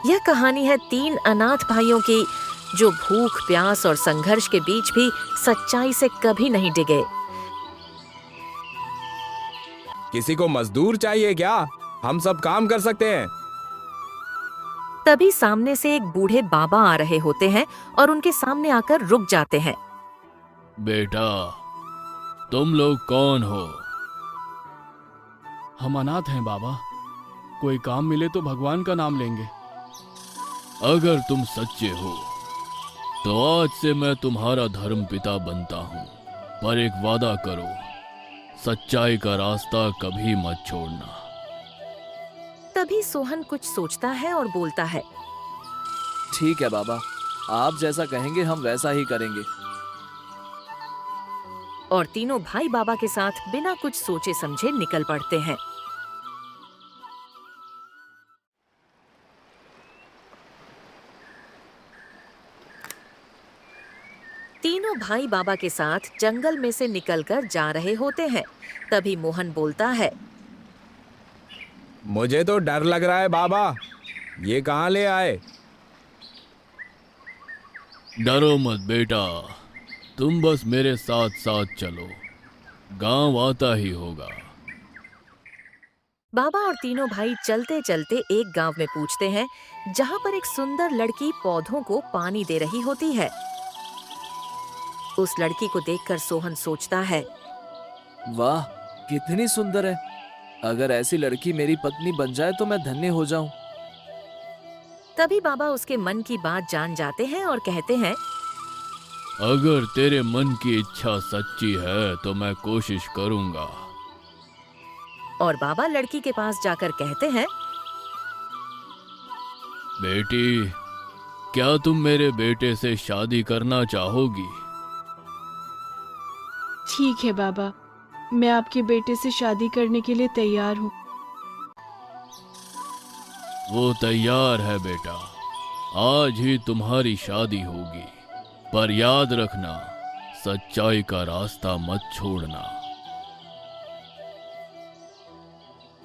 यह कहानी है 3 अनाथ भाइयों की जो भूख, प्यास और संघर्ष के बीच भी सच्चाई से कभी नहीं डिगे। किसी को मजदूर चाहिए क्या? हम सब काम कर सकते हैं। तभी सामने से एक बूढ़े बाबा आ रहे होते हैं और उनके सामने आकर रुक जाते हैं। बेटा, तुम लोग कौन हो? हम अनाथ हैं बाबा, कोई काम मिले तो भगवान का नाम लेंगे। अगर तुम सच्चे हो तो आज से मैं तुम्हारा धर्म पिता बनता हूँ, पर एक वादा करो, सच्चाई का रास्ता कभी मत छोड़ना। तभी सोहन कुछ सोचता है और बोलता है, ठीक है बाबा, आप जैसा कहेंगे हम वैसा ही करेंगे। और तीनों भाई बाबा के साथ बिना कुछ सोचे समझे निकल पड़ते हैं। तीनों भाई बाबा के साथ जंगल में से निकलकर जा रहे होते हैं। तभी मोहन बोलता है, मुझे तो डर लग रहा है बाबा, ये कहाँ ले आए? डरो मत बेटा, तुम बस मेरे साथ साथ चलो, गांव आता ही होगा। बाबा और तीनों भाई चलते चलते एक गांव में पूछते हैं, जहां पर एक सुंदर लड़की पौधों को पानी दे रही होती है। उस लड़की को देखकर सोहन सोचता है, वाह, कितनी सुंदर है। अगर ऐसी लड़की मेरी पत्नी बन जाए तो मैं धन्य हो जाऊं। तभी बाबा उसके मन की बात जान जाते हैं और कहते हैं, अगर तेरे मन की इच्छा सच्ची है तो मैं कोशिश करूंगा। और बाबा लड़की के पास जाकर कहते हैं, बेटी, क्या तुम मेरे बेटे से शादी करना चाहोगी? ठीक है बाबा, मैं आपके बेटे से शादी करने के लिए तैयार हूँ। वो तैयार है बेटा, आज ही तुम्हारी शादी होगी, पर याद रखना, सच्चाई का रास्ता मत छोड़ना।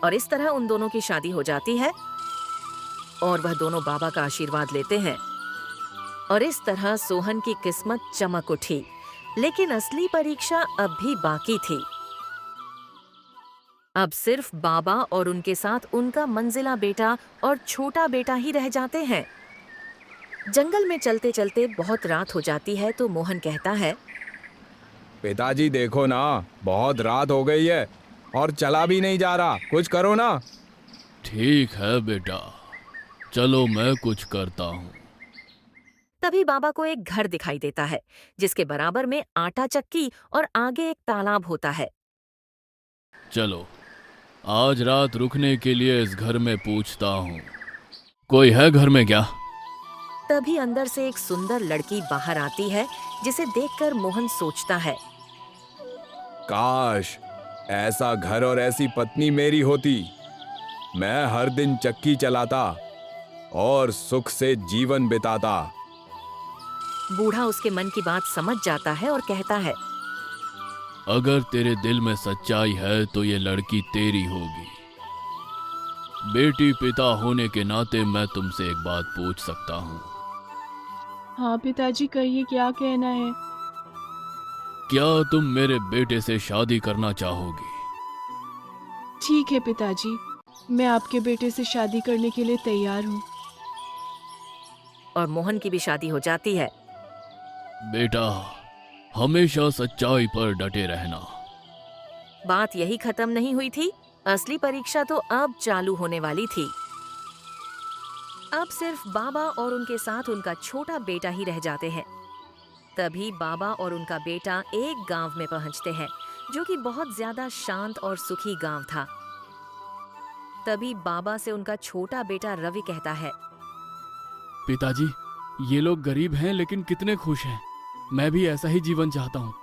और इस तरह उन दोनों की शादी हो जाती है और वह दोनों बाबा का आशीर्वाद लेते हैं। और इस तरह सोहन की किस्मत चमक उठी, लेकिन असली परीक्षा अब भी बाकी थी। अब सिर्फ बाबा और उनके साथ उनका मंजिला बेटा और छोटा बेटा ही रह जाते हैं। जंगल में चलते चलते बहुत रात हो जाती है तो मोहन कहता है, पिताजी देखो ना, बहुत रात हो गई है और चला भी नहीं जा रहा, कुछ करो ना। ठीक है बेटा, चलो मैं कुछ करता हूँ। तभी बाबा को एक घर दिखाई देता है, जिसके बराबर में आटा चक्की और आगे एक तालाब होता है। चलो, आज रात रुकने के लिए इस घर में पूछता हूँ, कोई है घर में क्या? तभी अंदर से एक सुंदर लड़की बाहर आती है, जिसे देखकर मोहन सोचता है, काश ऐसा घर और ऐसी पत्नी मेरी होती। मैं हर दिन चक्की चलाता और सुख से जीवन बिताता। बूढ़ा उसके मन की बात समझ जाता है और कहता है, अगर तेरे दिल में सच्चाई है तो ये लड़की तेरी होगी। बेटी पिता होने के नाते मैं तुमसे एक बात पूछ सकता हूँ? हाँ पिताजी, कहिए, क्या कहना है? क्या तुम मेरे बेटे से शादी करना चाहोगी? ठीक है पिताजी, मैं आपके बेटे से शादी करने के लिए तैयार हूँ। और मोहन की भी शादी हो जाती है। बेटा, हमेशा सच्चाई पर डटे रहना। बात यही खत्म नहीं हुई थी, असली परीक्षा तो अब चालू होने वाली थी। अब सिर्फ बाबा और उनके साथ उनका छोटा बेटा ही रह जाते हैं। तभी बाबा और उनका बेटा एक गांव में पहुंचते हैं, जो कि बहुत ज्यादा शांत और सुखी गांव था। तभी बाबा से उनका छोटा बेटा रवि कहता है, पिताजी, ये लोग गरीब हैं लेकिन कितने खुश हैं। मैं भी ऐसा ही जीवन चाहता हूँ।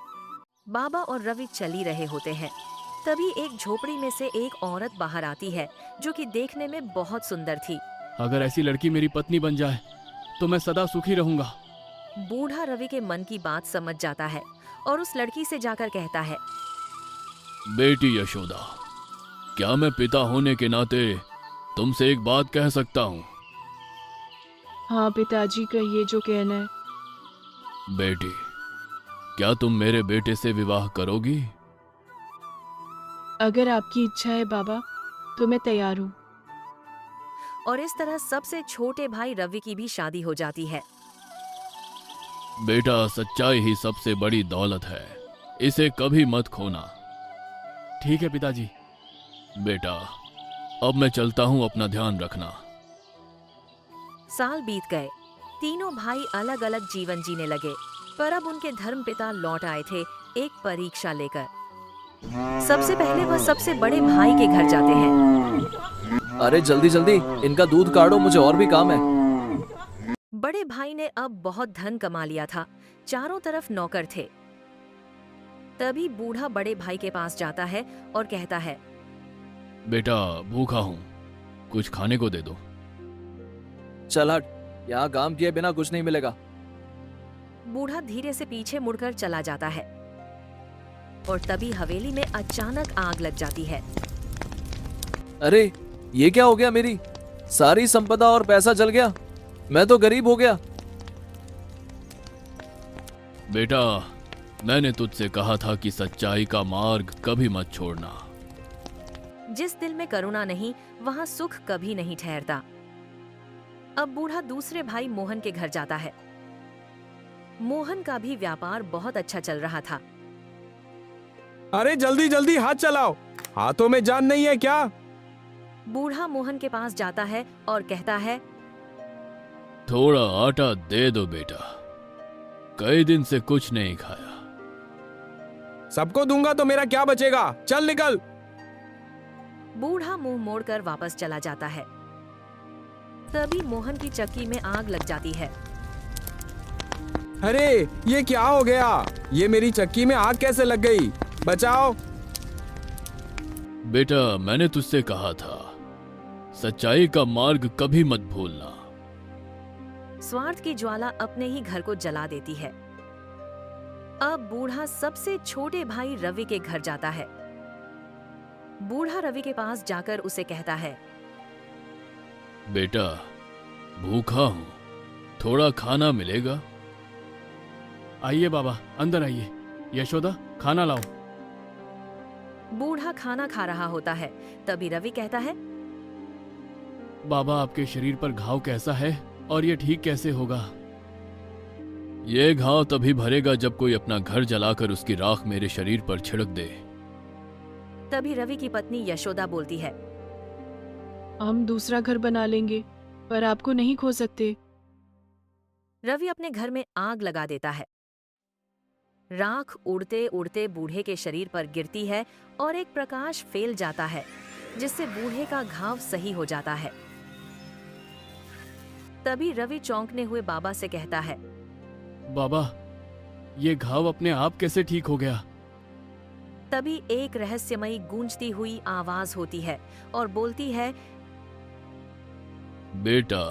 बाबा और रवि चल ही रहे होते हैं। तभी एक झोपड़ी में से एक औरत बाहर आती है, जो कि देखने में बहुत सुंदर थी। अगर ऐसी लड़की मेरी पत्नी बन जाए तो मैं सदा सुखी रहूंगा। बूढ़ा रवि के मन की बात समझ जाता है और उस लड़की से जाकर कहता है, बेटी यशोदा, क्या मैं पिता होने के नाते तुमसे एक बात कह सकता हूँ? हाँ पिताजी, कहिए जो कहना है। बेटी, क्या तुम मेरे बेटे से विवाह करोगी? अगर आपकी इच्छा है बाबा, तो मैं तैयार हूँ। और इस तरह सबसे छोटे भाई रवि की भी शादी हो जाती है। बेटा, सच्चाई ही सबसे बड़ी दौलत है, इसे कभी मत खोना। ठीक है पिताजी। बेटा, अब मैं चलता हूँ, अपना ध्यान रखना। साल बीत गए। तीनों भाई अलग अलग जीवन जीने लगे, पर अब उनके धर्मपिता लौट आए थे एक परीक्षा लेकर। सबसे पहले वह सबसे बड़े भाई के घर जाते हैं। अरे जल्दी जल्दी इनका दूध काढ़ो, मुझे और भी काम है। बड़े भाई ने अब बहुत धन कमा लिया था, चारों तरफ नौकर थे। तभी बूढ़ा बड़े भाई के पास जाता है और कहता है, बेटा, भूखा हूँ, कुछ खाने को दे दो। चल हट, यहाँ काम किए बिना कुछ नहीं मिलेगा। बूढ़ा धीरे से पीछे मुड़कर चला जाता है और तभी हवेली में अचानक आग लग जाती है। अरे ये क्या हो गया, मेरी सारी संपदा और पैसा जल गया, मैं तो गरीब हो गया। बेटा, मैंने तुझसे कहा था कि सच्चाई का मार्ग कभी मत छोड़ना। जिस दिल में करुणा नहीं, वहाँ सुख कभी नहीं ठहरता। अब बूढ़ा दूसरे भाई मोहन के घर जाता है। मोहन का भी व्यापार बहुत अच्छा चल रहा था। अरे जल्दी जल्दी हाथ चलाओ, हाथों में जान नहीं है क्या? बूढ़ा मोहन के पास जाता है और कहता है, थोड़ा आटा दे दो बेटा, कई दिन से कुछ नहीं खाया। सबको दूंगा तो मेरा क्या बचेगा, चल निकल। बूढ़ा मुंह मोड़कर वापस चला जाता है। तभी मोहन की चक्की में आग लग जाती है। अरे ये क्या हो गया, ये मेरी चक्की में आग कैसे लग गई, बचाओ। बेटा, मैंने तुझसे कहा था, सच्चाई का मार्ग कभी मत भूलना। स्वार्थ की ज्वाला अपने ही घर को जला देती है। अब बूढ़ा सबसे छोटे भाई रवि के घर जाता है। बूढ़ा रवि के पास जाकर उसे कहता है, बेटा, भूखा हूं, थोड़ा खाना मिलेगा? आइए बाबा, अंदर आइए। यशोदा, खाना लाओ। बूढ़ा खाना खा रहा होता है। तभी रवि कहता है, बाबा, आपके शरीर पर घाव कैसा है और ये ठीक कैसे होगा? ये घाव तभी भरेगा जब कोई अपना घर जलाकर उसकी राख मेरे शरीर पर छिड़क दे। तभी रवि की पत्नी यशोदा बोलती है, हम दूसरा घर बना लेंगे, पर आपको नहीं खो सकते। रवि अपने घर में आग लगा देता है। राख उड़ते उड़ते बूढ़े के शरीर पर गिरती है और एक प्रकाश फैल जाता है, जिससे बूढ़े का घाव सही हो जाता है। तभी रवि चौंकने हुए बाबा से कहता है, बाबा, ये घाव अपने आप कैसे ठीक हो गया? तभी एक रहस्यमयी गूंजती हुई आवाज होती है और बोलती है, बेटा,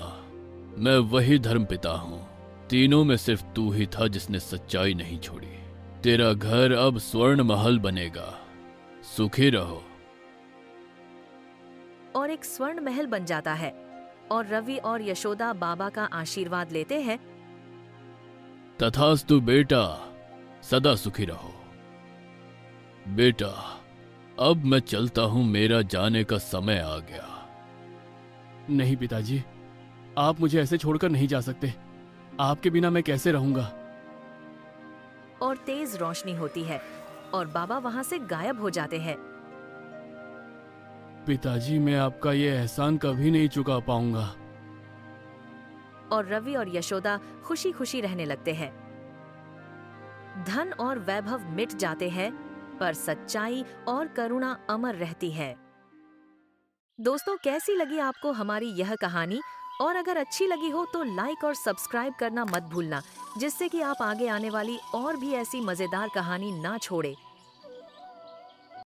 मैं वही धर्मपिता हूँ, तीनों में सिर्फ तू ही था जिसने सच्चाई नहीं छोड़ी। तेरा घर अब स्वर्ण महल बनेगा, सुखी रहो। और एक स्वर्ण महल बन जाता है और रवि और यशोदा बाबा का आशीर्वाद लेते हैं। तथास्तु बेटा, सदा सुखी रहो। बेटा, अब मैं चलता हूं, मेरा जाने का समय आ गया। नहीं पिताजी, आप मुझे ऐसे छोड़कर नहीं जा सकते। आपके बिना मैं कैसे रहूंगा? और तेज रोशनी होती है और बाबा वहां से गायब हो जाते हैं। पिताजी, मैं आपका ये एहसान कभी नहीं चुका पाऊंगा। और रवि और यशोदा खुशी खुशी रहने लगते हैं। धन और वैभव मिट जाते हैं, पर सच्चाई और करुणा अमर रहती है। दोस्तों, कैसी लगी आपको हमारी यह कहानी? और अगर अच्छी लगी हो तो लाइक और सब्सक्राइब करना मत भूलना, जिससे कि आप आगे आने वाली और भी ऐसी मजेदार कहानी ना छोड़े।